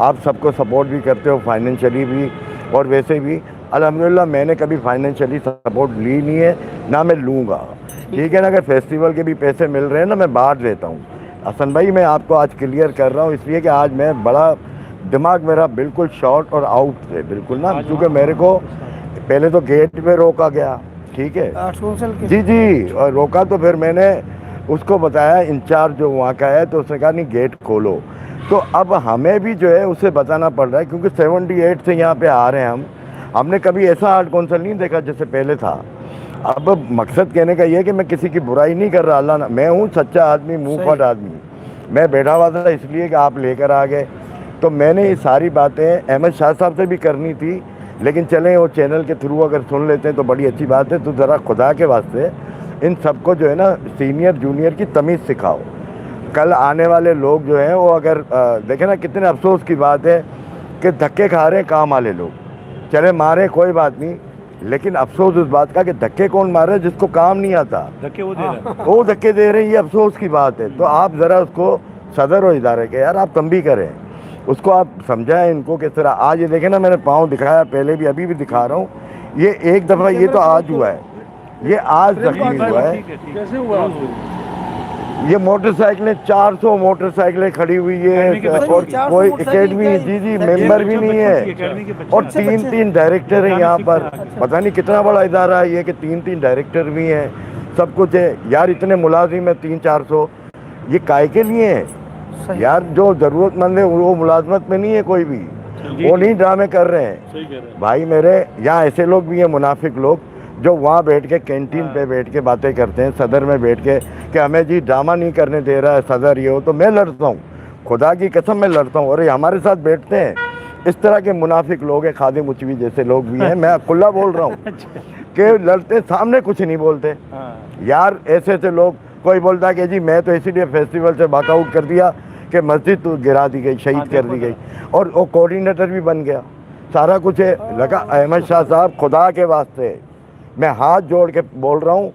आप सबको सपोर्ट भी करते हो, फाइनेंशियली भी और वैसे भी। अल्हम्दुलिल्लाह मैंने कभी फाइनेंशियली सपोर्ट ली नहीं है, ना मैं लूँगा, ठीक है ना। अगर फेस्टिवल के भी पैसे मिल रहे हैं ना, मैं बांट देता हूँ। हसन भाई मैं आपको आज क्लियर कर रहा हूँ, इसलिए कि आज मैं बड़ा दिमाग मेरा बिल्कुल शॉर्ट और आउट है बिल्कुल ना, क्योंकि मेरे को पहले तो गेट पे रोका गया, ठीक है जी, और रोका तो फिर मैंने उसको बताया, इंचार्ज जो वहाँ का है, तो उसने कहा नहीं गेट खोलो। तो अब हमें भी जो है उसे बताना पड़ रहा है, क्योंकि 78 से यहाँ पे आ रहे हैं हमने कभी ऐसा आर्ट कौंसल नहीं देखा जैसे पहले था। अब मकसद कहने का ये है कि मैं किसी की बुराई नहीं कर रहा, अल्लाह ना, मैं हूँ सच्चा आदमी, मुँह फट आदमी। मैं बैठा हुआ था इसलिए कि आप लेकर आ गए, तो मैंने ये सारी बातें अहमद शाह साहब से भी करनी थी, लेकिन चलें वो चैनल के थ्रू अगर सुन लेते हैं तो बड़ी अच्छी बात है। तो ज़रा खुदा के वास्ते इन सबको जो है ना सीनियर जूनियर की तमीज़ सिखाओ। कल आने वाले लोग जो हैं वो अगर देखें ना, कितने अफसोस की बात है कि धक्के खा रहे हैं काम वाले लोग। चले मारे कोई बात नहीं, लेकिन अफसोस इस बात का कि धक्के कौन मार रहा है, जिसको काम नहीं आता धक्के वो दे रहा है, वो धक्के दे रहे हैं, ये अफसोस की बात है। तो आप ज़रा उसको सदर हो इदारे के, यार आप तंबी करें, उसको आप समझाएं इनको किस तरह। आज ये देखें ना, मैंने पाँव दिखाया पहले भी, अभी भी दिखा रहा हूँ, ये एक दफ़ा ये तो आज हुआ है, ये आज जख्मी हुआ है। कैसे हुआ? ये मोटरसाइकिलें 400 मोटरसाइकिलें खड़ी हुई है, और कोई एकेडमी जी मेंबर भी नहीं है, और 3 डायरेक्टर हैं यहाँ पर। पता नहीं कितना बड़ा इदारा है ये कि 3 डायरेक्टर भी हैं, सब कुछ है यार। इतने मुलाजिम है 300-400, ये काय के लिए है यार? जो ज़रूरतमंद है वो मुलाजमत में नहीं है कोई भी, वो नहीं ड्रामे कर रहे हैं भाई मेरे। यहाँ ऐसे लोग भी हैं मुनाफिक लोग, जो वहाँ बैठ के कैंटीन पे बैठ के बातें करते हैं, सदर में बैठ के कि हमें जी ड्रामा नहीं करने दे रहा है सदर, ये हो। तो मैं लड़ता हूँ, खुदा की कसम मैं लड़ता हूँ। और ये हमारे साथ बैठते हैं इस तरह के मुनाफिक लोग हैं, खादिम उचवी जैसे लोग भी हैं। मैं खुला बोल रहा हूँ कि लड़ते सामने कुछ नहीं बोलते यार। ऐसे ऐसे लोग, कोई बोलता है कि जी मैं तो इसीलिए फेस्टिवल से वॉकआउट कर दिया कि मस्जिद तो गिरा दी गई, शहीद कर दी गई, और वो कोऑर्डिनेटर भी बन गया, सारा कुछ है। लगा अहमद शाह साहब, खुदा के वास्ते मैं हाथ जोड़ के बोल रहा हूँ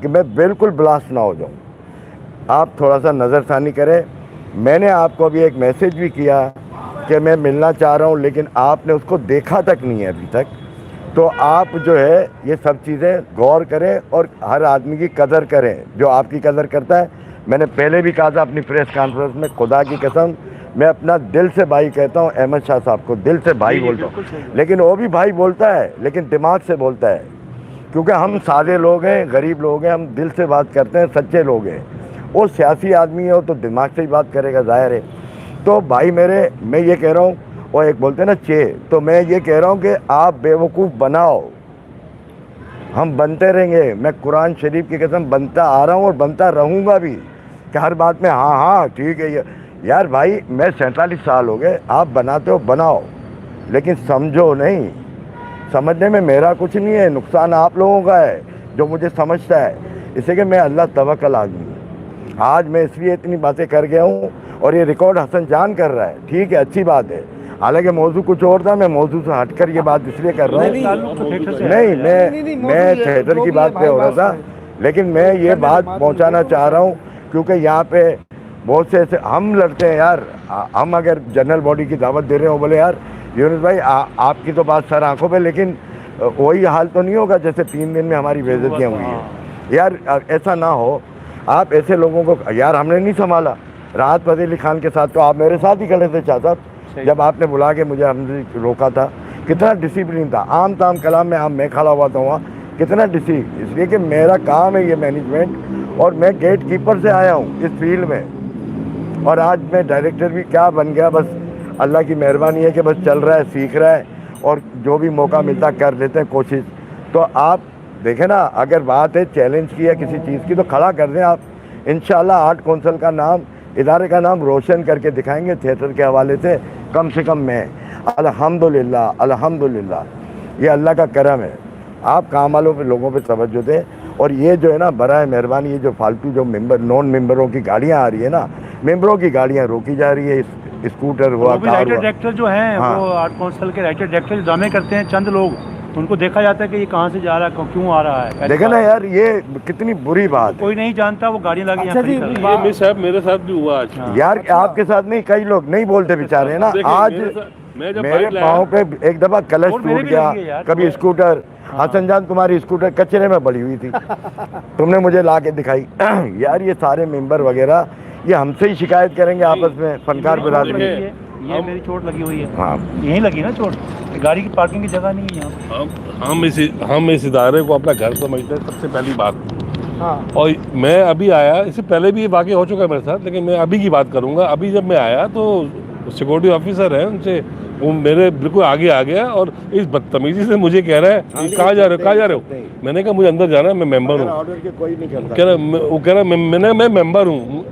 कि मैं बिल्कुल ब्लास्ट ना हो जाऊँ, आप थोड़ा सा नज़रसानी करें। मैंने आपको अभी एक मैसेज भी किया कि मैं मिलना चाह रहा हूँ, लेकिन आपने उसको देखा तक नहीं है अभी तक। तो आप जो है ये सब चीज़ें गौर करें और हर आदमी की कदर करें जो आपकी कदर करता है। मैंने पहले भी कहा था अपनी प्रेस कॉन्फ्रेंस में, खुदा की कसम मैं अपना दिल से भाई कहता हूँ अहमद शाह साहब को, दिल से भाई बोलता हूँ। लेकिन वो भी भाई बोलता है, लेकिन दिमाग से बोलता है, क्योंकि हम सादे लोग हैं, गरीब लोग हैं, हम दिल से बात करते हैं, सच्चे लोग हैं। वो सियासी आदमी है तो दिमाग से ही बात करेगा, जाहिर है। तो भाई मेरे, मैं ये कह रहा हूँ, और एक बोलते हैं ना चे, तो मैं ये कह रहा हूँ कि आप बेवकूफ़ बनाओ, हम बनते रहेंगे। मैं कुरान शरीफ की कसम बनता आ रहा हूँ और बनता रहूँगा भी, कि हर बात में हाँ हाँ ठीक है। यार भाई मैं 47 साल हो गए, आप बनाते हो बनाओ, लेकिन समझो नहीं। समझने में मेरा कुछ नहीं है, नुकसान आप लोगों का है जो मुझे समझता है। इसे कि मैं अल्लाह तवक्कल आदमी हूँ। आज मैं इसलिए इतनी बातें कर गया हूँ, और ये रिकॉर्ड हसन जान कर रहा है, ठीक है, अच्छी बात है। हालांकि मौजू कुछ और था, मैं मौजू से हटकर ये बात इसलिए कर रहा हूँ। नहीं, मैं थिएटर की बात पे हो रहा था, लेकिन मैं ये बात पहुँचाना चाह रहा हूँ, क्योंकि यहाँ पे बहुत से ऐसे हम लड़ते हैं यार। हम अगर जनरल बॉडी की दावत दे रहे हो, बोले यार यूनुस भाई आपकी तो बात सर आंखों पे, लेकिन वही हाल तो नहीं होगा जैसे 3 दिन में हमारी बेइज्जतियाँ हुई है यार। ऐसा ना हो, आप ऐसे लोगों को, यार हमने नहीं संभाला। राहत फ़तेह अली खान के साथ तो आप मेरे साथ ही खड़े थे शाह साहब, जब आपने बुला के मुझे हमने रोका था। कितना डिसिप्लिन था, आम ताम कलाम में मैं खड़ा हुआ था वहाँ, कितना डिसिप्लिन। इसलिए कि मेरा काम है ये मैनेजमेंट, और मैं गेट कीपर से आया हूँ इस फील्ड में, और आज मैं डायरेक्टर भी क्या बन गया। बस अल्लाह की मेहरबानी है कि बस चल रहा है, सीख रहा है, और जो भी मौका मिलता कर लेते हैं कोशिश। तो आप देखें ना, अगर बात है चैलेंज की है किसी चीज़ की, तो खड़ा कर दें आप। इंशाल्लाह आर्ट कौंसिल का नाम, इदारे का नाम रोशन करके दिखाएंगे थिएटर के हवाले से। कम मैं अल्हम्दुलिल्लाह, अल्हम्दुलिल्लाह, ये अल्लाह का करम है। आप काम वालों पे, लोगों पे तवज्जो दें। और ये जो है ना, बराए मेहरबानी, ये जो फालतू जो मेंबर, नॉन मेंबरों की गाड़ियाँ आ रही है ना, मेंबरों की गाड़ियाँ रोकी जा रही है। स्कूटर हुआ, कार राइटर हुआ। डायरेक्टर जो हैं, वो आर्ट काउंसिल के राइटर डायरेक्टर जो ड्रामे करते हैं, चंद लोग, उनको देखा जाता है कि ये कहाँ से जा रहा है, क्यों आ रहा है। देखा ना यार, ये कितनी बुरी बात है। कोई नहीं जानता, वो गाड़ियाँ लगी अच्छा जी, ये साहब मेरे साथ भी हुआ आज। यार आपके साथ नहीं, कई लोग नहीं बोलते बेचारे ना। आज मेरे पाँव पे एक दफा कलश और मेरे टूट भी लगी है गया, यार। कभी स्कूटर। हसन जान तुम्हारी स्कूटर कचरे में पड़ी हुई थी, तुमने मुझे ला के दिखाई। यार ये सारे मेंबर वगैरह ये हमसे ही शिकायत करेंगे आपस में, फनकार बिरादरी। ये मेरी चोट लगी हुई है, हाँ यहीं लगी ना चोट, गाड़ी की पार्किंग की जगह नहीं है यहाँ। हम इस इदारे को अपना घर समझते हैं, सबसे पहली बात। हाँ, और मैं अभी आया, इससे पहले भी ये वाक़या हो चुका है मेरे साथ, लेकिन मैं अभी की बात करूंगा। अभी जब मैं आया तो सिक्योरिटी ऑफिसर है, उनसे वो मेरे बिल्कुल आगे आ गया, और इस बदतमीजी से मुझे कह रहा है कहाँ जा रहे हो, कहाँ जा रहे हो। मैंने कहा मुझे अंदर जाना है, मैं मेंबर हूँ। कोई नहीं करता। कह रहा, वो कह रहा मैं मेंबर हूँ,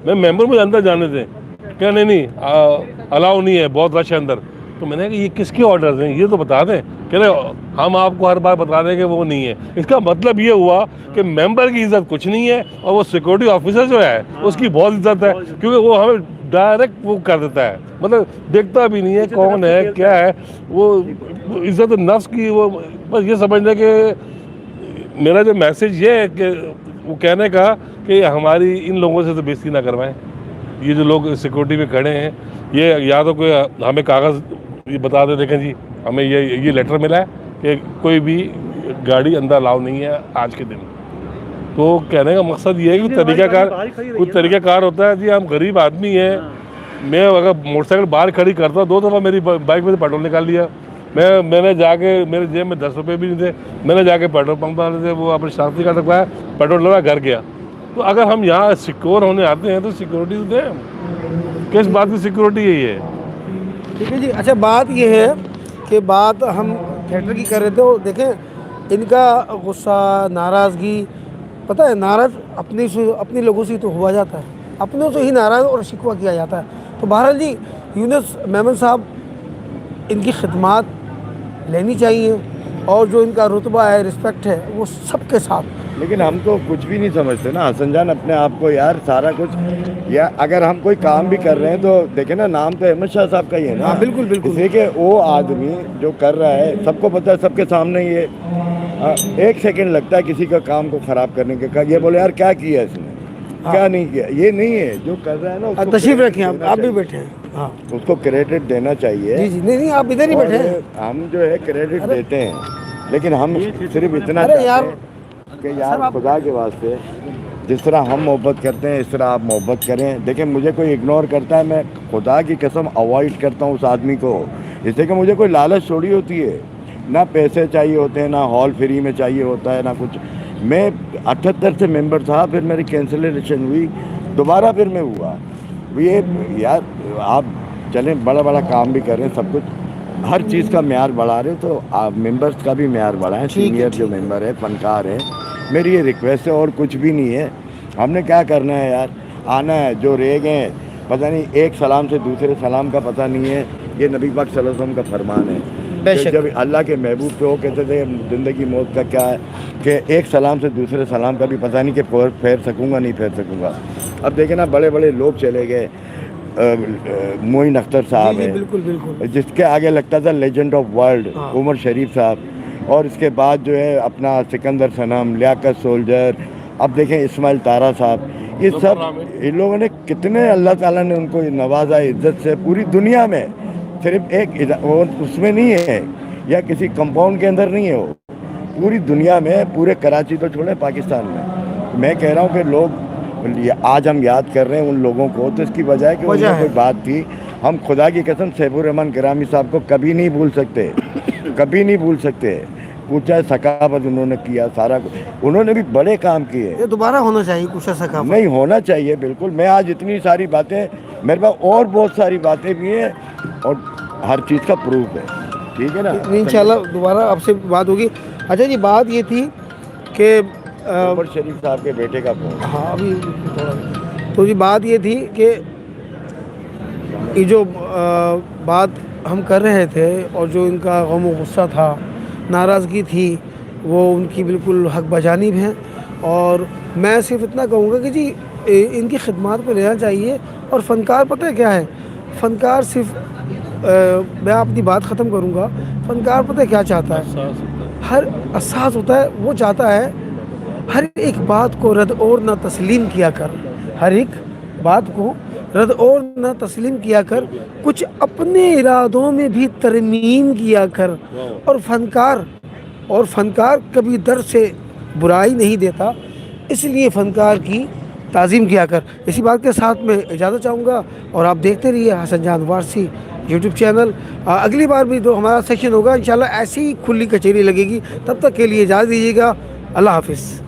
मैं मेंबर, मुझे अंदर जाने दें। क्या नहीं अलाउ नहीं है, बहुत रश है अंदर। तो मैंने कहा ये किसके ऑर्डर्स हैं, ये तो बता दें। कह रहे हम आपको हर बार बता दें कि वो नहीं है। इसका मतलब ये हुआ कि मेंबर की इज्जत कुछ नहीं है, और वो सिक्योरिटी ऑफिसर जो है उसकी बहुत इज्जत है, क्योंकि वो हमें डायरेक्ट वो कर देता है, मतलब देखता भी नहीं है कौन है क्या है। वो इज्जत नफ्स की, वो बस ये समझने के। मेरा जो मैसेज ये है कि वो कहने का कि हमारी इन लोगों से तो बेइज्जती ना करवाएं। ये जो लोग सिक्योरिटी में खड़े हैं, ये या तो कोई हमें कागज़ ये बता दे, देखें जी हमें ये लेटर मिला है कि कोई भी गाड़ी अंदर अलाउ नहीं है आज के दिन। तो कहने का मकसद ये है कि कुछ तरीक़ाकार होता है जी। हम गरीब आदमी हैं, मैं अगर मोटरसाइकिल बाहर खड़ी करता हूँ, 2 दफ़ा मेरी बाइक में से पेट्रोल निकाल लिया, मैंने जाके, मेरे जेब में 10 रुपये भी नहीं थे, मैंने जाके पेट्रोल पंप वाले से वो अपने शास्त्री का रखवाया, पेट्रोल लगा, घर गया। तो अगर हम यहाँ सिक्योर होने आते हैं तो सिक्योरिटी तो दें। किस बात की सिक्योरिटी है ये? ठीक है जी। अच्छा, बात ये है कि बात हम थिएटर की कर रहे थे, और देखें इनका गुस्सा, नाराज़गी, पता है नाराज़ अपने लोगों से तो हुआ जाता है, अपनों से ही नाराज़ और शिकवा किया जाता है। तो बहरहाल जी, यूनुस मेमन साहब, इनकी खिदमत लेनी चाहिए, और जो इनका रुतबा है, रिस्पेक्ट है, वो सबके साथ। लेकिन हम तो कुछ भी नहीं समझते ना हसन जान अपने आप को यार, सारा कुछ। या अगर हम कोई काम भी कर रहे हैं तो देखे ना, नाम तो अहमद शाह साहब का ही है ना। हाँ, बिल्कुल बिल्कुल। इसलिए कि वो आदमी जो कर रहा है, सबको पता है, सबके सामने ये एक सेकंड लगता है किसी का काम को खराब करने का। ये बोले यार क्या किया इसने, क्या नहीं किया, ये नहीं है जो कर रहा है ना। उसको तशरीफ credit रखिए, देना आप भी चाहिए। बैठे हैं। हाँ, उसको क्रेडिट देना चाहिए। जी जी, नहीं आप इधर ही बैठे हैं। और हम जो है क्रेडिट देते हैं, लेकिन हम सिर्फ इतना अरे चाहते यार, हैं कि यार खुदा के वास्ते जिस तरह हम मोहब्बत करते हैं इस तरह आप मोहब्बत करें। देखिए मुझे कोई इग्नोर करता है, मैं खुदा की कसम अवॉइड करता हूँ उस आदमी को, इसलिए कि मुझे कोई लालच थोड़ी होती है, ना पैसे चाहिए होते हैं, ना हॉल फ्री में चाहिए होता है, ना कुछ। मैं 78 से मेंबर था, फिर मेरी कैंसलेशन हुई, दोबारा फिर मैं हुआ। ये यार आप चलें, बड़ा बड़ा काम भी कर रहे हैं, सब कुछ, हर चीज़ का म्यार बढ़ा रहे हो, तो आप मेंबर्स का भी म्यार बढ़ाएं। सीनियर जो मेंबर है, फनकार है, मेरी ये रिक्वेस्ट है, और कुछ भी नहीं है। हमने क्या करना है यार, आना है, जो रह गए पता नहीं, एक सलाम से दूसरे सलाम का पता नहीं है। ये नबी पाक सल्लल्लाहु अलैहि वसल्लम का फरमान है कि जब अल्लाह के महबूब थे वो कहते थे ज़िंदगी मौत का क्या है, कि एक सलाम से दूसरे सलाम का भी पता नहीं कि फेर सकूँगा नहीं फेर सकूँगा। अब देखे ना, बड़े बड़े लोग चले गए, मोइन अख्तर साहब है, बिल्कुल बिल्कुल, जिसके आगे लगता था लेजेंड ऑफ वर्ल्ड उमर शरीफ साहब, और इसके बाद जो है अपना सिकंदर सनम, लियाकत सोल्जर, अब देखें इस्माइल तारा साहब, ये सब इन लोगों ने कितने, अल्लाह ताला ने उनको नवाजा इज्जत से पूरी दुनिया में। सिर्फ एक वो उसमें नहीं है, या किसी कंपाउंड के अंदर नहीं है, वो पूरी दुनिया में, पूरे कराची तो छोड़े पाकिस्तान में। मैं कह रहा हूँ कि लोग आज हम याद कर रहे हैं उन लोगों को, तो इसकी वजह है कि उनमें कोई बात थी। हम खुदा की कसम सैफुर रहमान गिरामी साहब को कभी नहीं भूल सकते, कभी नहीं भूल सकते। पूछा सकाफत उन्होंने किया, सारा उन्होंने भी बड़े काम किए। ये दोबारा होना चाहिए कुछ सकाफत। नहीं होना चाहिए, बिल्कुल। मैं आज इतनी सारी बातें, मेरे पास और बहुत सारी बातें भी हैं, और हर चीज़ का प्रूफ है, ठीक है ना। इंशाल्लाह दोबारा आपसे बात होगी। अच्छा जी, बात ये थी कि उमर शरीफ साहब के बेटे का फोन। हाँ, अभी थोड़ा, तो जी बात ये थी कि ये जो बात हम कर रहे थे, और जो इनका गम और गुस्सा था, नाराज़गी थी, वो उनकी बिल्कुल हक बजानिब है। और मैं सिर्फ इतना कहूँगा कि जी इनकी खिदमत पे लेना चाहिए। और फ़नकार पता है क्या है, फ़नकार सिर्फ मैं अपनी बात ख़त्म करूँगा, फ़नकार पता है क्या चाहता है, हर एहसास होता है, वो चाहता है हर एक बात को रद्द और न तस्लीम किया कर, हर एक बात को रद्द और न तस्लीम किया कर, कुछ अपने इरादों में भी तरमीम किया कर। और फ़नकार कभी दर से बुराई नहीं देता, इसलिए फ़नकार की ताज़ीम किया कर। इसी बात के साथ मैं इजाज़त चाहूँगा, और आप देखते रहिए हसन जान वारसी यूट्यूब चैनल। अगली बार भी जो हमारा सेशन होगा इंशाल्लाह ऐसी ही खुली कचहरी लगेगी। तब तक के लिए इजाज़त दीजिएगा। अल्लाह हाफिज़।